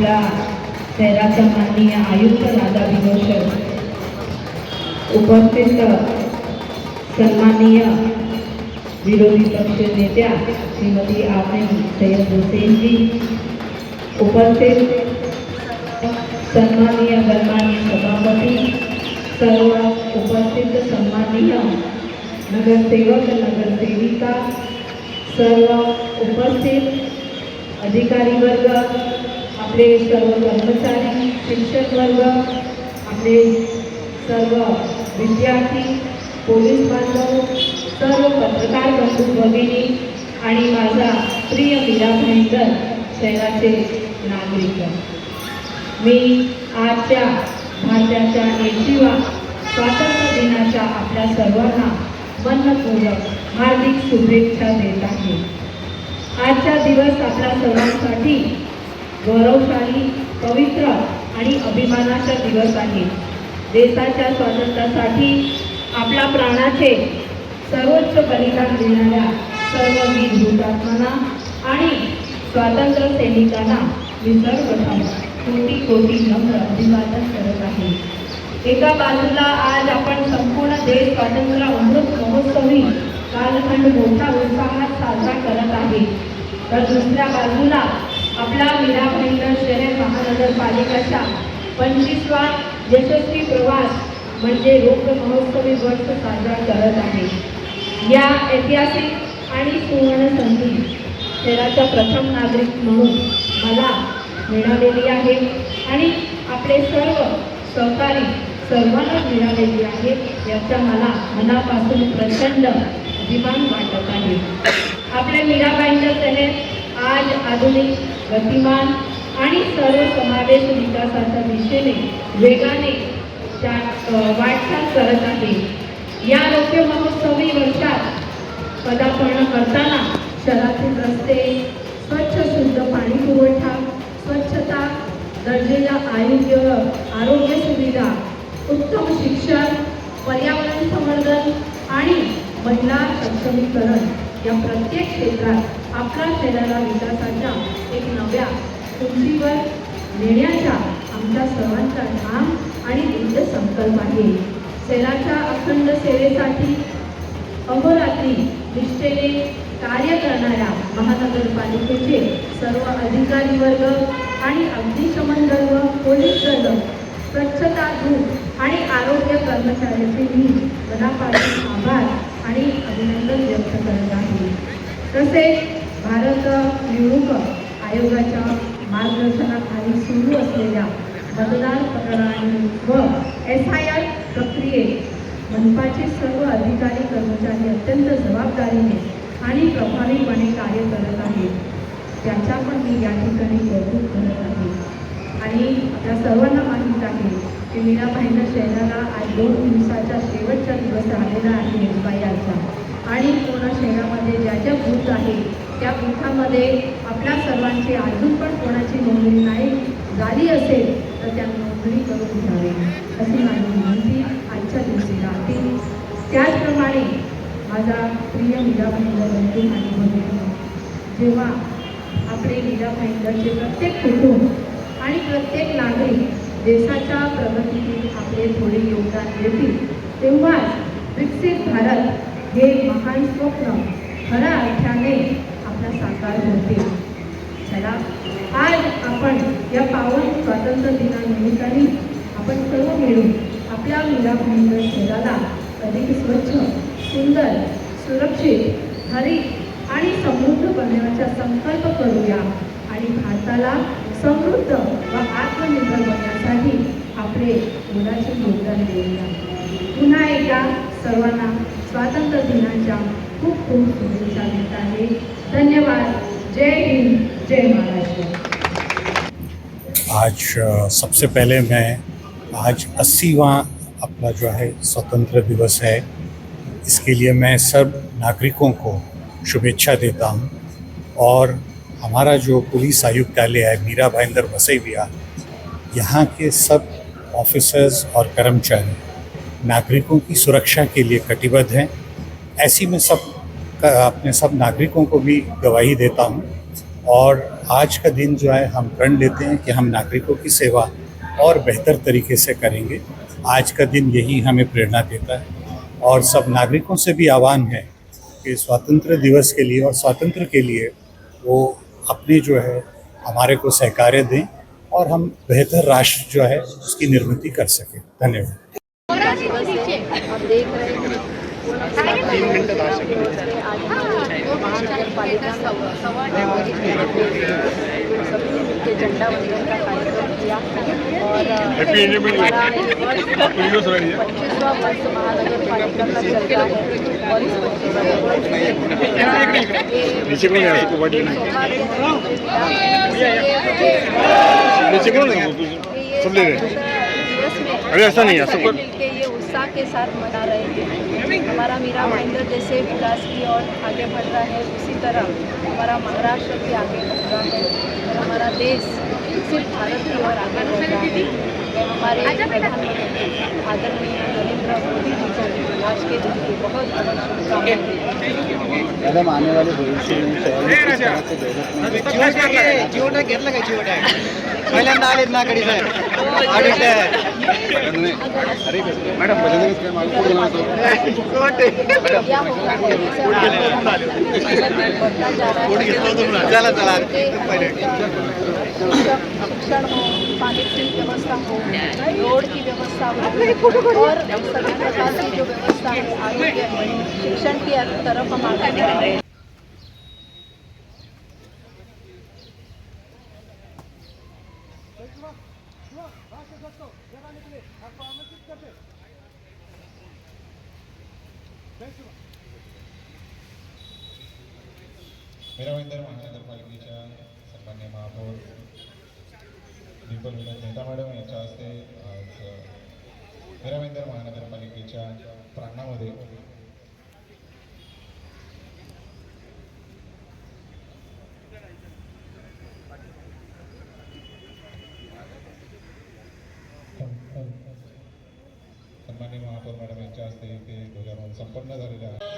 आपला शहराचा माननीय आयुक्त दादा भिनोशर, उपस्थित सन्माननीय विरोधी पक्ष नेत्या श्रीमती आफरीन सैयद हुसैन जी, उपस्थित सन्माननीय गणमान्य सभापती, सर्व उपस्थित सन्माननीय नगरसेवक नगरसेविका, सर्व उपस्थित अधिकारी वर्ग, आपले सर्व कर्मचारी, शिक्षक वर्ग, आपले सर्व विद्यार्थी, पोलीस बांधव, सर्व पत्रकार बंधू भगिनी आणि माझा प्रिय मीरा भाईंदर शहराचे नागरिक, मी आजच्या भारताच्या 80व्या स्वातंत्र्य दिनाच्या आपल्या सर्वांना मनपूर्वक हार्दिक शुभेच्छा देत आहे. आजचा दिवस आपल्या सर्वांसाठी गौरवशाली, पवित्र आणि अभिमानाचा दिवस आहे. देशाच्या स्वातंत्र्यासाठी आपल्या प्राणाचे सर्वोच्च बलिदान देणाऱ्या सर्व वीर हुतात्म्यांना आणि स्वातंत्र्य सैनिकांना मी सर्वप्रथम कोटी कोटी नम्र अभिवादन करत आहे. एका बाजूला आज आपण संपूर्ण देश स्वातंत्र्य अमृत महोत्सवी कालखंड मोठ्या उत्साहात साजरा करत आहे, तर दुसऱ्या बाजूला आपला मीरा भाईंदर शहर महानगरपालिकेचा 25वा यशस्वी प्रवास म्हणजे रौप्य महोत्सवी वर्ष साजरा करत आहे. या ऐतिहासिक आणि सुवर्ण संधी शहराचा प्रथम नागरिक म्हणून मला मिळालेली आहे आणि आपले सर्व सहकारी सर्वांना मिळालेली आहे, याचा मला मनापासून प्रचंड अभिमान वाटत आहे. आपले मीरा भाईंदर शहर आज आधुनिक, गतिमान आणि सर्वसमावेश विकासाच्या दिशेने वेगाने वाटचाल करत आहे. या रौप्य महोत्सवी वर्षात पदार्पण करताना शहरातील रस्ते, स्वच्छ शुद्ध पाणी पुरवठा, स्वच्छता, दर्जेदार आरोग्य सुविधा, उत्तम शिक्षण, पर्यावरण संवर्धन आणि महिला सक्षमीकरण या प्रत्येक क्षेत्रात आपल्या शहराला विकासाच्या एक नव्या उंचीवर नेण्याचा आमच्या सर्वांचा ठाम आणि दृढ संकल्प आहे. शहराच्या अखंड सेवेसाठी अहोरात्री निष्ठेने कार्य करणाऱ्या महानगरपालिकेचे सर्व अधिकारी वर्ग आणि अग्निशमन दल, पोलीस दल, स्वच्छता दूत आणि आरोग्य कर्मचाऱ्यांचे मी मनापासून आभार आणि अभिनंदन व्यक्त करत आहे. तसेच भारत निवडणूक आयोगाच्या मार्गदर्शनाखाली सुरू असलेल्या मतदार पडताळणी व SIR प्रक्रियेत मनपाचे सर्व अधिकारी कर्मचारी अत्यंत जबाबदारीने आणि प्रभावीपणे कार्य करत आहेत, त्याचा पण मी या ठिकाणी कौतुक करत आहे. आणि आपल्या सर्वांना माहीत आहे की मीरा भाईंदर शहराला आज 2 दिवसाचा शेवटचा दिवस राहिलेला आहे SIRचा, आणि पूर्ण शहरामध्ये ज्या ज्या बूथ आहे त्या बूथामध्ये आपल्या सर्वांची अजून पण कोणाची नोंदणी नाही झाली असेल तर त्या नोंदणी करून घ्यावी अशी माझी विनंती आजच्या दिवशी राहते. त्याचप्रमाणे माझा प्रिय मीरा भाईंदर बंधू आणि भगिनी, जेव्हा आपले मीरा भाईंदरचे प्रत्येक कुटुंब आणि प्रत्येक नागरिक देशाच्या प्रगतीत आपले थोडे योगदान देतील, तेव्हाच विकसित भारत हे महान स्वप्न खऱ्या अर्थाने आपला साकार होते. चला, आज आपण या पावन स्वातंत्र्य दिनानिमित्ताने आपण सर्व मिळून आपल्या मीरा भाईंदर शहराला अधिक स्वच्छ, सुंदर, सुरक्षित, हरित आणि समृद्ध बनवण्याचा संकल्प करूया आणि भारताला समृद्ध व आत्मनिर्भर बनण्यासाठी आपले मोलाचे योगदान देऊया. पुन्हा एकदा सर्वांना स्वातंत्र्य दिनाच्या खूप खूप शुभेच्छा देत आहे. धन्यवाद. जय हिंद, जय महाराष्ट्र. आज सबसे पहले मैं आज 80वां अपना जो है स्वतंत्र दिवस है, इसके लिए मैं सब नागरिकों को शुभेच्छा देता हूँ. और हमारा जो पुलिस आयुक्तालय है मीरा भाईंदर वसईविहार, यहाँ के सब ऑफिसर्स और कर्मचारी नागरिकों की सुरक्षा के लिए कटिबद्ध हैं. ऐसी मैं अपने सब नागरिकों को भी गवाही देता हूँ और आज का दिन जो है हम प्रण लेते हैं कि हम नागरिकों की सेवा और बेहतर तरीके से करेंगे। आज का दिन यही हमें प्रेरणा देता है और सब नागरिकों से भी आह्वान है कि स्वतंत्र दिवस के लिए और स्वातंत्र्य के लिए वो अपने जो है हमारे को सहकार्य दें और हम बेहतर राष्ट्र जो है उसकी निर्मित कर सकें। धन्यवाद। हम देख रहे हैं आज महानगर पालिका सभी ने मिलकर झंडा वंदन का कार्यक्रम किया और हमारा 25वां वर्ष महानगर पालिका का चल रहा है और इस 25वां अरे ऐसा नहीं है सब मिलके ये उत्साह के साथ मना रहे हैं। हमारा मीरा भाईंदर जैसे विकास की ओर आगे बढ़ रहा है, उसी तरह हमारा महाराष्ट्र भी आगे बढ़ रहा है और हमारा देश सिर्फ भारत की ओर आगे बढ़ रहा है। मैं हमारे प्रधानमंत्री आदरणीय नरेंद्र मोदी जी को आज के दिन की बहुत बहुत शुभकामनाएं। मैडम आने वाले भविष्य में शहर किस तरह से डेवलपमेंट पहिल्यांदा आलेत ना कडे साहेब मॅडम चला चला शिक्षण हो, पानी की व्यवस्था हो, रोड की व्यवस्था हो और सभी प्रकार की जो व्यवस्था है आरोग्य शिक्षण की तरफ हम आगे बढ़ रहे हैं। मीरा महानगरपालिकेच्या सन्माननीय महापौर दीपक विनोद नेता मॅडम यांच्या हस्ते आज मीरा महानगरपालिकेच्या प्रांगणामध्ये सन्माननीय महापौर मॅडम यांच्या हस्ते ते ध्वजारोहण संपन्न झालेले आहे।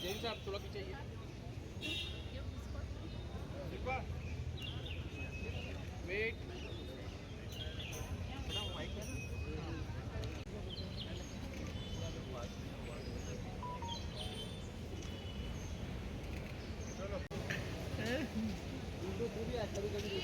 जैन साहब थोड़ा पीछे वेट चलो